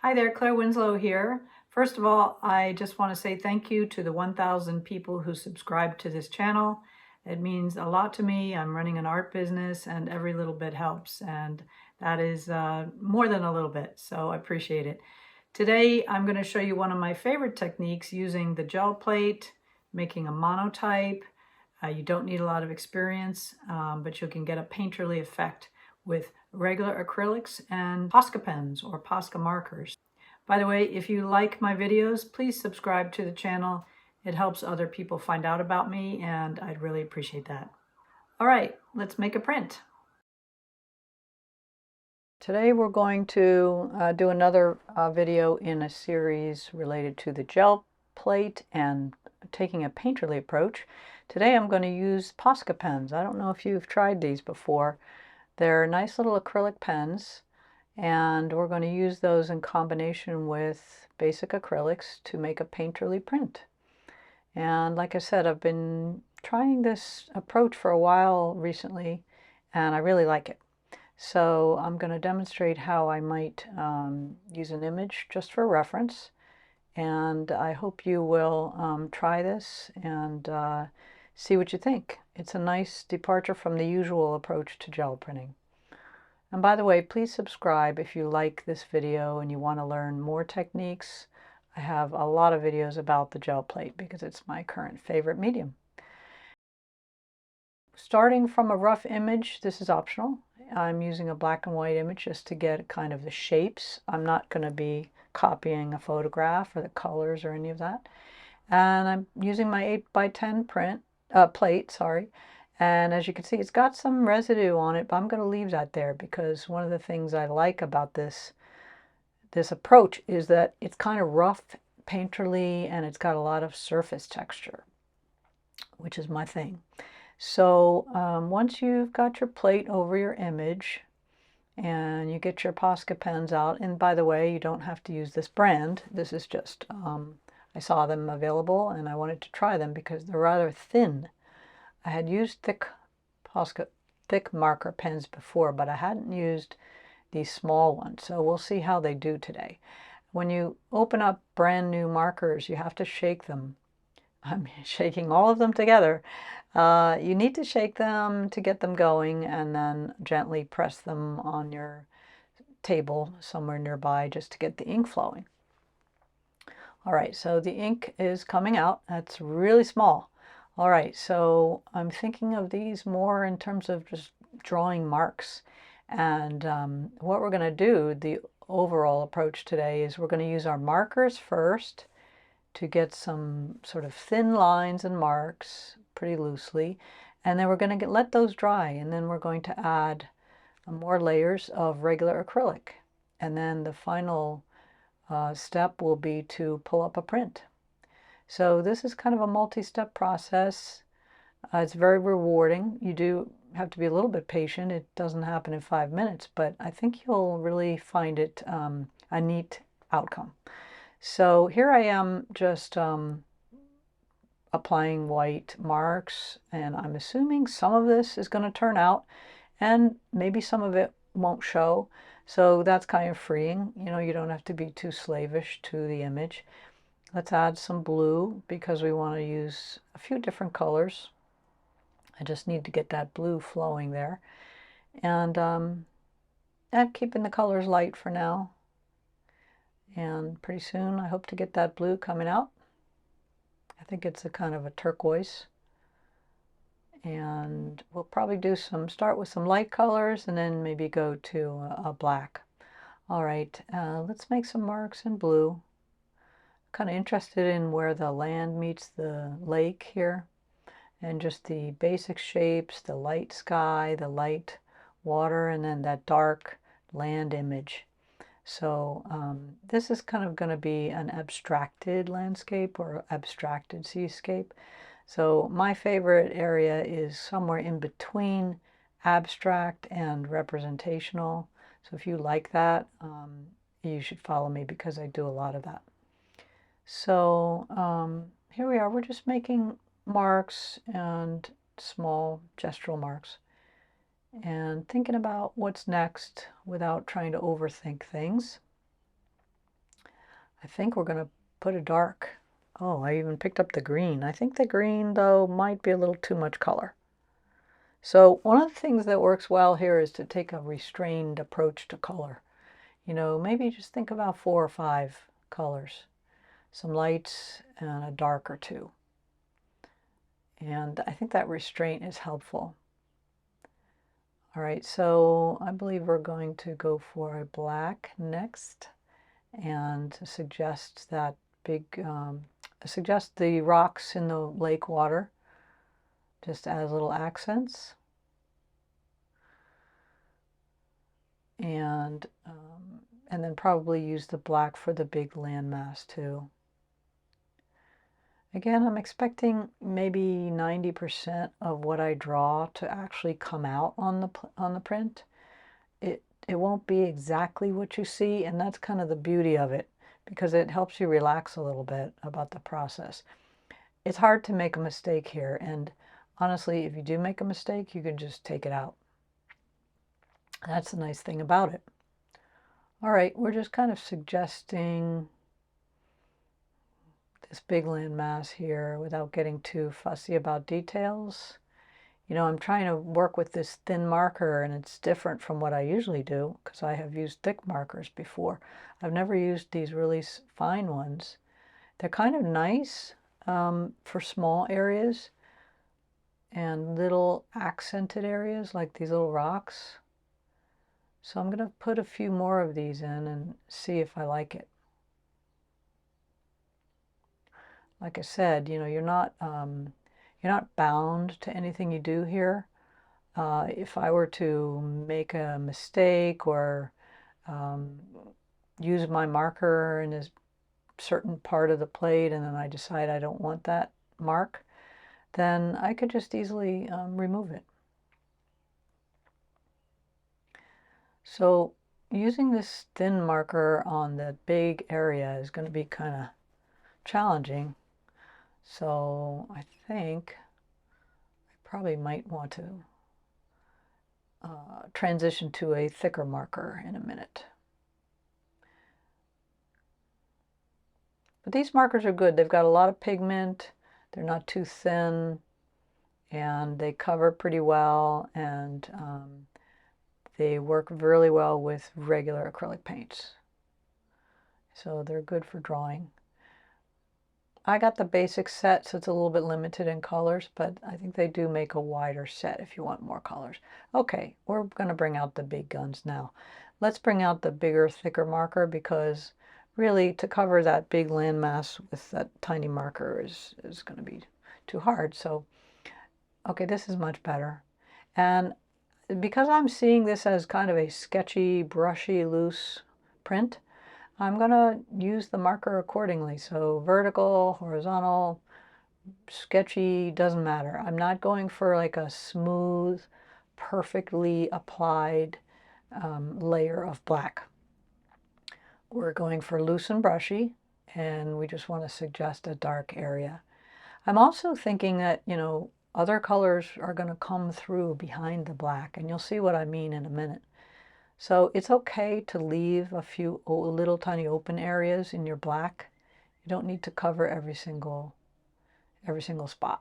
Hi there, Claire Winslow here. First of all, I just want to say thank you to the 1,000 people who subscribe to this channel. It means a lot to me. I'm running an art business and every little bit helps, and that is more than a little bit, so I appreciate it. Today, I'm going to show you one of my favorite techniques using the gel plate, making a monotype. You don't need a lot of experience, but you can get a painterly effect with regular acrylics and Posca pens or Posca markers. By the way, if you like my videos, please subscribe to the channel. It helps other people find out about me, and I'd really appreciate that. All right, let's make a print. Today we're going to do another video in a series related to the gel plate and taking a painterly approach. Today I'm going to use Posca pens. I don't know if you've tried these before. They're nice little acrylic pens, and we're going to use those in combination with basic acrylics to make a painterly print. And like I said, I've been trying this approach for a while recently, and I really like it. So I'm going to demonstrate how I might use an image just for reference, and I hope you will try this and see what you think. It's a nice departure from the usual approach to gel printing. And by the way, please subscribe if you like this video and you want to learn more techniques. I have a lot of videos about the gel plate because it's my current favorite medium. Starting from a rough image, this is optional. I'm using a black and white image just to get kind of the shapes. I'm not going to be copying a photograph or the colors or any of that. And I'm using my 8x10 plate, and as you can see, it's got some residue on it, but I'm going to leave that there because one of the things I like about this approach is that it's kind of rough, painterly, and it's got a lot of surface texture, which is my thing. So once you've got your plate over your image and you get your Posca pens out, and by the way, you don't have to use this brand. This is just, I saw them available and I wanted to try them because they're rather thin. I had used thick Posca marker pens before, but I hadn't used these small ones. So we'll see how they do today. When you open up brand new markers, you have to shake them. I'm shaking all of them together. You need to shake them to get them going and then gently press them on your table somewhere nearby just to get the ink flowing. All right, so the ink is coming out. That's really small. All right, so I'm thinking of these more in terms of just drawing marks. And what we're going to do, the overall approach today, is we're going to use our markers first to get some sort of thin lines and marks pretty loosely. And then we're going to let those dry. And then we're going to add more layers of regular acrylic. And then the final step will be to pull up a print. So this is kind of a multi-step process. It's very rewarding. You do have to be a little bit patient. It doesn't happen in 5 minutes, but I think you'll really find it a neat outcome. So here I am just applying white marks, and I'm assuming some of this is going to turn out, and maybe some of it won't show. So that's kind of freeing. You know, you don't have to be too slavish to the image. Let's add some blue because we want to use a few different colors. I just need to get that blue flowing there. And I'm keeping the colors light for now. And pretty soon I hope to get that blue coming out. I think it's a kind of a turquoise. And we'll probably start with some light colors and then maybe go to a black. All right, let's make some marks in blue. Kind of interested in where the land meets the lake here, and just the basic shapes, the light sky, the light water, and then that dark land image. So this is kind of going to be an abstracted landscape or abstracted seascape. So my favorite area is somewhere in between abstract and representational. So if you like that, you should follow me because I do a lot of that. So here we are. We're just making marks and small gestural marks and thinking about what's next without trying to overthink things. I think we're going to put a dark. Oh, I even picked up the green. I think the green, though, might be a little too much color. So one of the things that works well here is to take a restrained approach to color. You know, maybe just think about 4 or 5 colors, some lights and a dark or two. And I think that restraint is helpful. All right, so I believe we're going to go for a black next and suggest that suggest the rocks in the lake water just as little accents. And then probably use the black for the big landmass too. Again, I'm expecting maybe 90% of what I draw to actually come out on the print. It won't be exactly what you see, and that's kind of the beauty of it, because it helps you relax a little bit about the process. It's hard to make a mistake here, and honestly, if you do make a mistake, you can just take it out. That's the nice thing about it. All right, we're just kind of suggesting this big landmass here without getting too fussy about details. You know, I'm trying to work with this thin marker, and it's different from what I usually do because I have used thick markers before. I've never used these really fine ones. They're kind of nice for small areas and little accented areas like these little rocks. So I'm going to put a few more of these in and see if I like it. Like I said, you know, you're not bound to anything you do here. If I were to make a mistake or use my marker in a certain part of the plate and then I decide I don't want that mark, then I could just easily remove it. So using this thin marker on the big area is going to be kind of challenging. So I think I probably might want to transition to a thicker marker in a minute. But these markers are good. They've got a lot of pigment. They're not too thin, and they cover pretty well, and they work really well with regular acrylic paints. So they're good for drawing. I got the basic set, so it's a little bit limited in colors, but I think they do make a wider set if you want more colors. Okay, we're going to bring out the big guns now. Let's bring out the bigger, thicker marker, because really to cover that big landmass with that tiny marker is going to be too hard. So, okay, this is much better. And because I'm seeing this as kind of a sketchy, brushy, loose print, I'm going to use the marker accordingly. So vertical, horizontal, sketchy, doesn't matter. I'm not going for like a smooth, perfectly applied layer of black. We're going for loose and brushy, and we just want to suggest a dark area. I'm also thinking that, you know, other colors are going to come through behind the black, and you'll see what I mean in a minute. So it's okay to leave a few little tiny open areas in your black. You don't need to cover every single spot.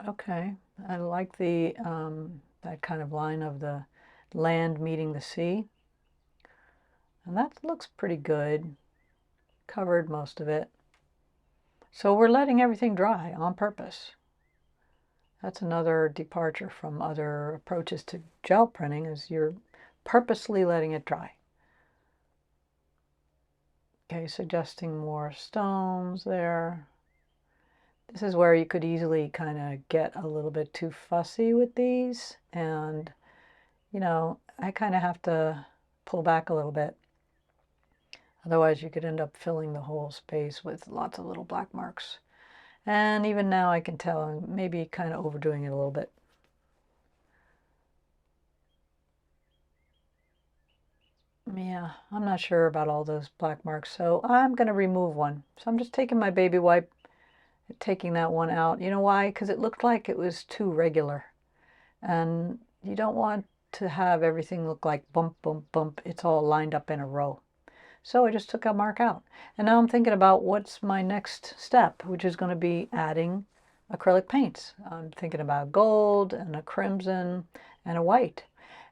Okay, I like the that kind of line of the land meeting the sea. And that looks pretty good. Covered most of it. So we're letting everything dry on purpose. That's another departure from other approaches to gel printing, is you're purposely letting it dry. Okay, suggesting more stones there. This is where you could easily kind of get a little bit too fussy with these, and you know, I kind of have to pull back a little bit. Otherwise you could end up filling the whole space with lots of little black marks. And even now I can tell I'm maybe kind of overdoing it a little bit. Yeah, I'm not sure about all those black marks, so I'm going to remove one. So I'm just taking my baby wipe, taking that one out. You know why? Because it looked like it was too regular. And you don't want to have everything look like bump, bump, bump. It's all lined up in a row. So I just took a mark out. And now I'm thinking about what's my next step, which is going to be adding acrylic paints. I'm thinking about gold and a crimson and a white.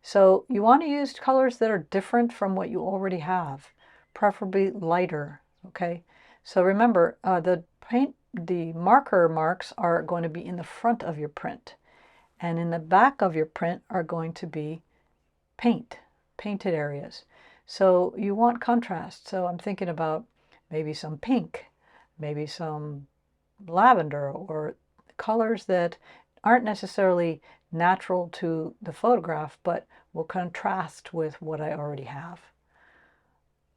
So you want to use colors that are different from what you already have, preferably lighter, okay? So remember, the marker marks are going to be in the front of your print. And in the back of your print are going to be painted areas. So you want contrast. So I'm thinking about maybe some pink, maybe some lavender, or colors that aren't necessarily natural to the photograph, but will contrast with what I already have.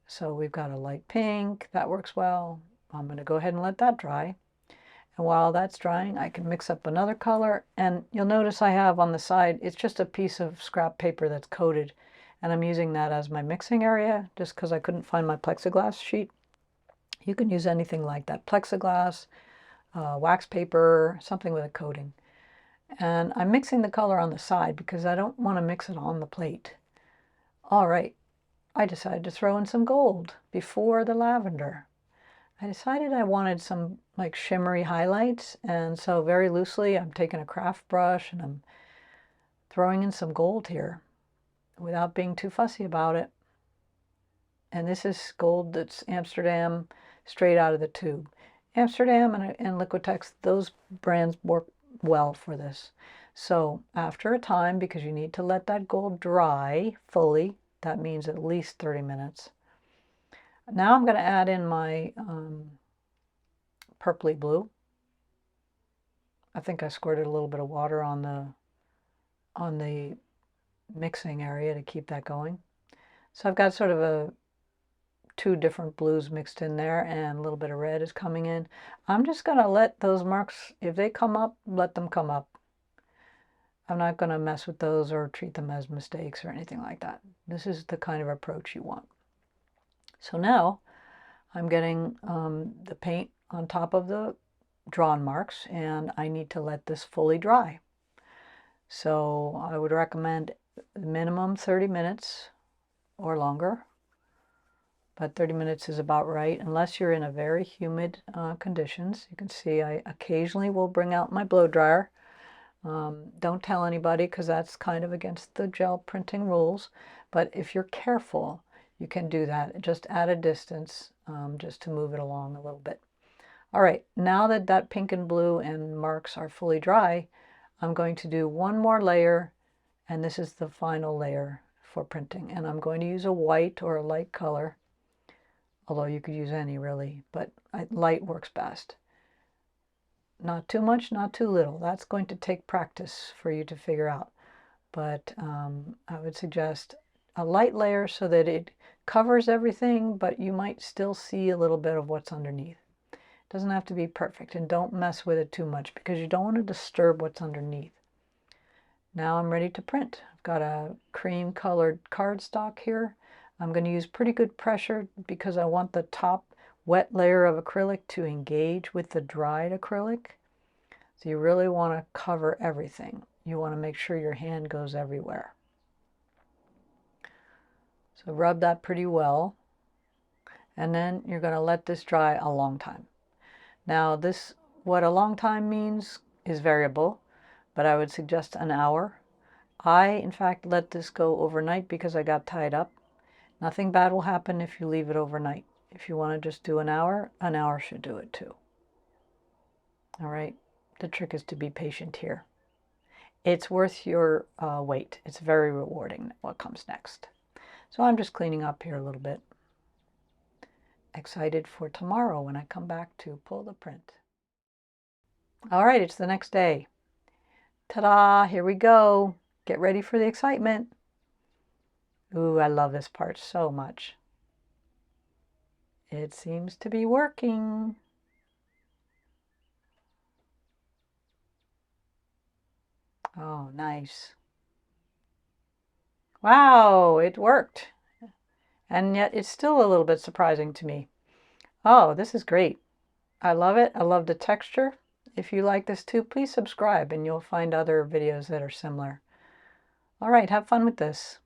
So we've got a light pink, that works well. I'm going to go ahead and let that dry. And while that's drying, I can mix up another color. And you'll notice I have on the side, it's just a piece of scrap paper that's coated. And I'm using that as my mixing area just because I couldn't find my plexiglass sheet. You can use anything like that, plexiglass, wax paper, something with a coating. And I'm mixing the color on the side because I don't want to mix it on the plate. All right, I decided to throw in some gold before the lavender. I decided I wanted some like shimmery highlights, and so very loosely I'm taking a craft brush and I'm throwing in some gold here without being too fussy about it. And this is gold that's Amsterdam, straight out of the tube. Amsterdam and Liquitex, those brands work well for this. So after a time, because you need to let that gold dry fully, that means at least 30 minutes. Now I'm going to add in my purpley blue. I think I squirted a little bit of water on the mixing area to keep that going. So I've got sort of two different blues mixed in there, and a little bit of red is coming in. I'm just going to let those marks, if they come up, let them come up. I'm not going to mess with those or treat them as mistakes or anything like that. This is the kind of approach you want. So now I'm getting the paint on top of the drawn marks, and I need to let this fully dry. So I would recommend minimum 30 minutes or longer, but 30 minutes is about right unless you're in a very humid conditions. You can see I occasionally will bring out my blow dryer. Don't tell anybody because that's kind of against the gel printing rules, but if you're careful, you can do that just at a distance, just to move it along a little bit. All right, now that that pink and blue and marks are fully dry, I'm going to do one more layer, and this is the final layer for printing. And I'm going to use a white or a light color, although you could use any really, but light works best. Not too much, not too little. That's going to take practice for you to figure out. But I would suggest a light layer so that it covers everything, but you might still see a little bit of what's underneath. It doesn't have to be perfect, and don't mess with it too much because you don't want to disturb what's underneath. Now I'm ready to print. I've got a cream colored cardstock here. I'm going to use pretty good pressure because I want the top wet layer of acrylic to engage with the dried acrylic. So you really want to cover everything. You want to make sure your hand goes everywhere. So rub that pretty well. And then you're going to let this dry a long time. Now this, what a long time means is variable, but I would suggest an hour. I, in fact, let this go overnight because I got tied up. Nothing bad will happen if you leave it overnight. If you want to just do an hour should do it too. All right, the trick is to be patient here. It's worth your wait. It's very rewarding what comes next. So I'm just cleaning up here a little bit. Excited for tomorrow when I come back to pull the print. All right, it's the next day. Ta-da, here we go. Get ready for the excitement. Ooh, I love this part so much. It seems to be working. Oh, nice. Wow, it worked. And yet it's still a little bit surprising to me. Oh, this is great. I love it. I love the texture. If you like this too, please subscribe and you'll find other videos that are similar. All right, have fun with this.